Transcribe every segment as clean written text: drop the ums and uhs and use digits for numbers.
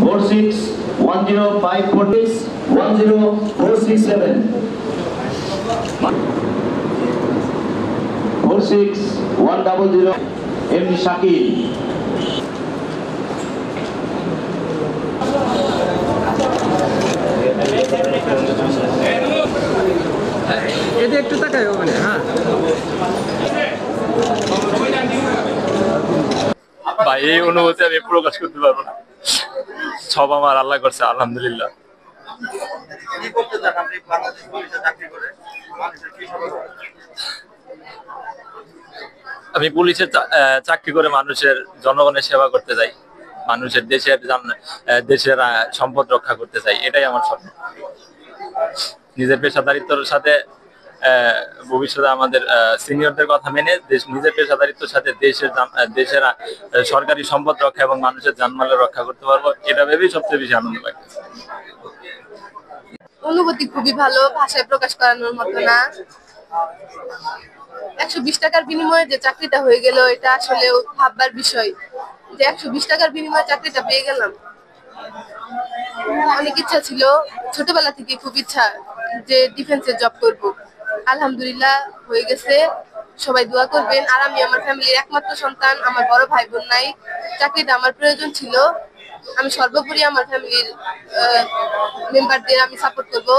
461054610467 46100 MD Shakil. এটা একটু তাকাই ওখানে। হ্যাঁ ভাই, এই অনুভূতি আমি প্রকাশ করতে পারবো না। সব আমার আল্লাহ করছে, আলহামদুলিল্লাহ। আমি পুলিশের চাকরি করে মানুষের জনগণের সেবা করতে চাই, মানুষের দেশের সম্পদ রক্ষা করতে চাই, এটাই আমার স্বপ্ন। নিজের পেশাদারিত্বের সাথে ভবিষ্যতে আমাদের সিনিয়রদের কথা মেনে নিজের পেশাদারিত্বের সাথে দেশের সরকারি সম্পদ রক্ষা এবং মানুষের জানমালের রক্ষা করতে পারবো, এটা ভেবেই সবচেয়ে বেশি আনন্দ লাগে। অনুভূতি খুবই ভালো, ভাষায় প্রকাশ করানোর মতো না। 120 টাকার বিনিময়ে যে চাকরিটা হয়ে গেল, এটা আসলে ভাববার বিষয় যে 120 টাকার বিনিময়ে চাকরিটা পেয়ে গেলাম। অনেক ইচ্ছা ছিল, ছোটবেলা থেকে খুব ইচ্ছা যে ডিফেন্সে জব করব। আলহামদুলিল্লাহ হয়ে গেছে। সবাই দোয়া করবেন। আর আমি আমার ফ্যামিলির একমাত্র সন্তান, আমার বড় ভাই বোন নাই। চাকরিটা আমার প্রয়োজন ছিল। আমি সর্বোপরি আমার ফ্যামিলির মেম্বারদের আমি সাপোর্ট করব,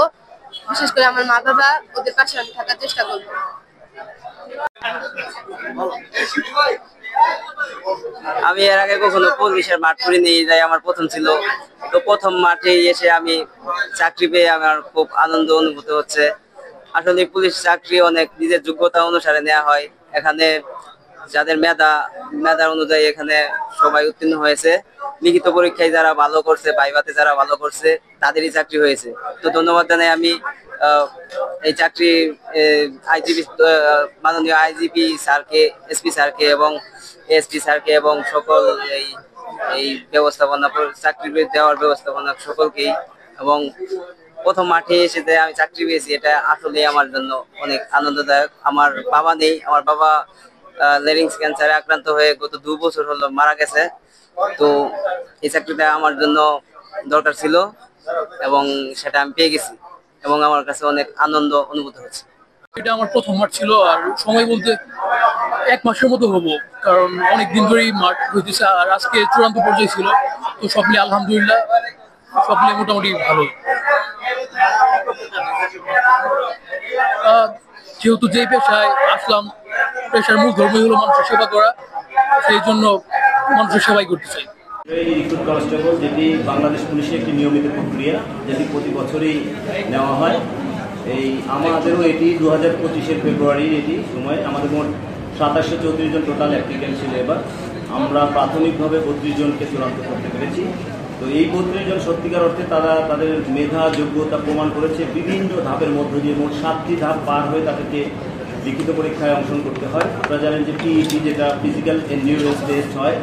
বিশেষ করে আমার মা বাবা, ওদের পাশে আমি থাকার চেষ্টা করব। আমি এর আগে কখনো পুলিশের মাঠ করিনি, যাই আমার প্রথম ছিল। তো প্রথম মাঠে এসে আমি চাকরি পেয়ে আমার খুব আনন্দ অনুভূত হচ্ছে। আসলে পুলিশ চাকরি অনেক নিজের যোগ্যতা অনুসারে নেওয়া হয়। এখানে যাদের মেধার অনুযায়ী এখানে সবাই উত্তীর্ণ হয়েছে। লিখিত পরীক্ষায় যারা ভালো করছে, ভাইভাতে যারা ভালো করছে, তাদেরই চাকরি হয়েছে। তো ধন্যবাদ জানাই আমি এই চাকরি মাননীয় আইজিপি স্যারকে, এসপি স্যারকে এবং এসপি স্যারকে এবং সকল এই ব্যবস্থাপনা চাকরি দেওয়ার ব্যবস্থাপনা সকলকেই। এবং প্রথম মাঠে এসে আমি চাকরি পেয়েছি, এটা আসলে আমার জন্য অনেক আনন্দদায়ক। আমার বাবা নেই, আমার বাবা লেরিংস ক্যান্সারে আক্রান্ত হয়ে গত 2 বছর হলো মারা গেছে। তো এই চাকরিটা আমার জন্য দরকার ছিল এবং সেটা আমি পেয়ে গেছি এবং আমার কাছে অনেক আনন্দ অনুভূত হচ্ছে। এটা আমার প্রথম মাঠ ছিল, আর সময় বলতে 1 মাসের মতো হবো, কারণ অনেকদিন ধরেই মাঠ হইতেছে। আর আজকে চূড়ান্ত পর্যায়ে ছিল। তো সব মিলে আলহামদুলিল্লাহ, সব মিলে মোটামুটি ভালো। যেহেতু যেই পেশায় আসলাম, পেশার মূল ধর্মই হলো মানুষের সেবা করা, সেই জন্য মানুষের সেবাই করতে চাই। এই রিক্রুট কনস্টেবল, যেটি বাংলাদেশ পুলিশের একটি নিয়মিত প্রক্রিয়া, যেটি প্রতি বছরই নেওয়া হয়। এই আমাদেরও এটি 2025-এর ফেব্রুয়ারির এটি সময়। আমাদের মোট 2734 জন টোটাল অ্যাপ্লিকেন্ট ছিল। এবার আমরা প্রাথমিকভাবে 32 জনকে চূড়ান্ত করতে পেরেছি। তো এই 32 জন সত্যিকার অর্থে তারা তাদের মেধা যোগ্যতা প্রমাণ করেছে। বিভিন্ন ধাপের মধ্য দিয়ে মোট 7টি ধাপ পার হয়ে তাদেরকে লিখিত পরীক্ষায় অংশগ্রহণ করতে হয়। আপনারা জানেন যে পিইটি, যেটা ফিজিক্যাল এন্ডিউরেন্স টেস্ট হয়,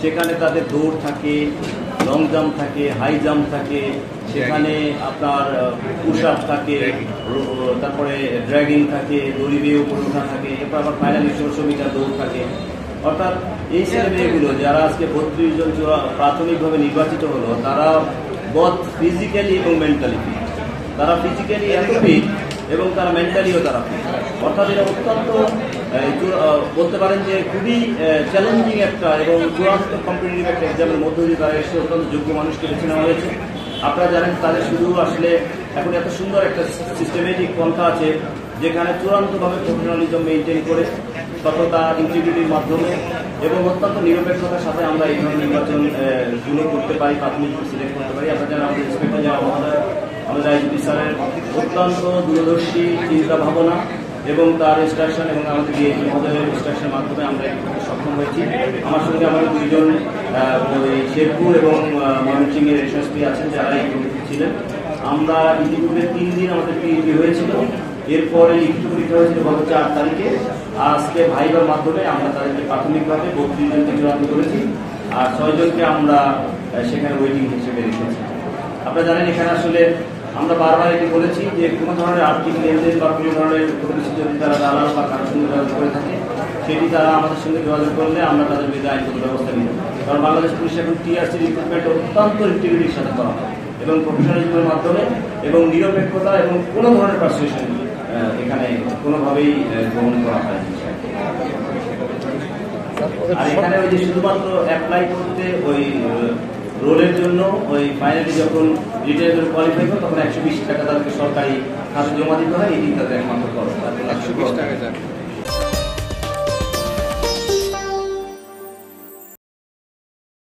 সেখানে তাদের দৌড় থাকে, লং জাম্প থাকে, হাই জাম্প থাকে, সেখানে আপনার পুশ আপ থাকে, তারপরে ড্র্যাগিং থাকে, দড়ি বেয়ে উপরে ওঠা থাকে, এরপর আবার ফাইনালি 1600 মিটার দৌড় থাকে। অর্থাৎ এই ছেলে মেয়েগুলো যারা আজকে 32 জন প্রাথমিকভাবে নির্বাচিত হলো, তারা বোথ ফিজিক্যালি এবং মেন্টালি ফিট। তারা ফিজিক্যালি এত ফিট এবং তারা মেন্টালিও তারা ফিট। অর্থাৎ এটা অত্যন্ত বলতে পারেন যে খুবই চ্যালেঞ্জিং একটা এবং চূড়ান্ত কম্পিটিটিভ একটা এক্সামের মধ্য দিয়ে তারা এসে অত্যন্ত যোগ্য মানুষকে বেছে নেওয়া হয়েছে। আপনারা জানেন তাদের শুধু আসলে এখন এত সুন্দর একটা সিস্টেমেটিক পন্থা আছে, যেখানে চূড়ান্তভাবে প্রফেশনালিজম মেনটেন করে সততা, ইন্টিগ্রিটির মাধ্যমে এবং অত্যন্ত নিরপেক্ষতার সাথে আমরা এই ধরনের নির্বাচন গুলো করতে পারি, প্রাথমিক সিলেক্ট করতে পারি। আপনারা জানেন আমাদের ইন্সপেক্টর জেনারেল আমাদের আইজিপি স্যারের অত্যন্ত দূরদর্শী চিন্তা ভাবনা এবং তার ইনস্ট্রাকশন এবং আমাদের ডিআইজি মহোদয়ের ইনস্ট্রাকশনের মাধ্যমে আমরা সক্ষম হয়েছি। আমার সঙ্গে আমাদের 2 জন শেরপুর এবং ময়মনসিংহের এসএসপি আছেন, যারা এই কমিটি ছিলেন। আমরা ইতিপূর্বে 3 দিন আমাদের পিইটি হয়েছিল, এরপরে লিখিত পরীক্ষা হয়েছিল গত 4 তারিখে। আজকে ভাইবার মাধ্যমে আমরা তাদেরকে প্রাথমিকভাবে 32 জনকে চূড়ান্ত করেছি, আর 6 জনকে আমরা সেখানে ওয়েটিং হিসেবে রেখেছি। আপনারা জানেন এখানে আসলে আমরা বারবার এটি বলেছি যে কোনো ধরনের আর্থিক লেনদেন বা কোনো ধরনের কোনো কিছু যদি তারা দালাল বা কারোর সঙ্গে যোগাযোগ করে থাকে সেটি তারা আমাদের সঙ্গে যোগাযোগ করলে আমরা তাদের বিরুদ্ধে আইনগত ব্যবস্থা নিব। কারণ বাংলাদেশ পুলিশ এখন টিআরসি রিক্রুটমেন্ট অত্যন্ত ইন্টিগ্রিটির সাথে করা হয় এবং প্রফেশনালিজমের মাধ্যমে এবং নিরপেক্ষতা এবং কোনো ধরনের পারসুয়েশন এখানে কোনোভাবেই গ্রহণ করা হয়। আর এখানে ওই যে শুধুমাত্র অ্যাপ্লাই করতে ওই রোলের জন্য ওই ফাইনালি যখন রিটায়ারমেন্ট কোয়ালিফাই করে তখন 120 টাকা তাদেরকে সরকারি খাতে জমা দিতে হয়, এটি তাদের একমাত্র খরচ। 120 টাকা